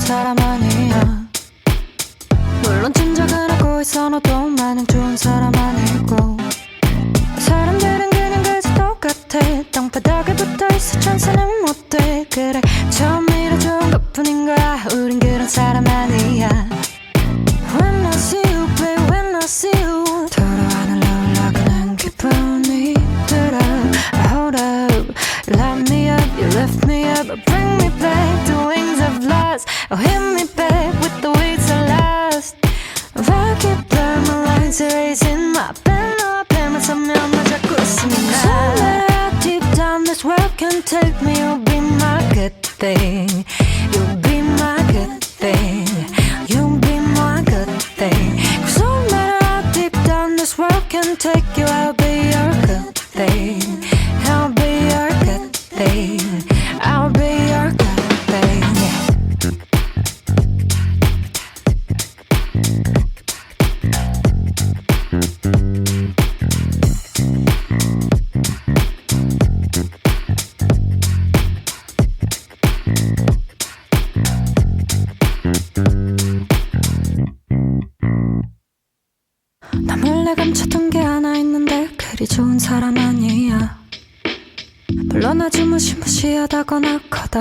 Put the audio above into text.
사람 아니야. 물론 짐작은 하고 있어 너도 마냥 좋은 사람 아니고. 사람들은 그냥 그저 똑같아. 땅바닥에 붙어있어 천사는 못돼. 그래 처음이라 좋은 것뿐인 거야. 우린 그런 사람 아니야. When I see you babe when I see you 돌아와는 올라가는 기분이 들어. Hold up light me up you lift me up bring me back to wings of light. Oh hit me back with the weights of last. I keep blurring my lines erasing my pen up pen 서면 나 자꾸 웃으면 So that deep down this world can take me. You'll be my good thing. You'll be my good thing. You'll be my good thing. Cause no matter how deep down this world can take you, I'll be your good thing. I'll be your good thing. I'll be your good thing. 나 몰래 감췄던 게 하나 있는데 그리 좋은 사람 아니야. 물론 아주 무시무시하다거나 커다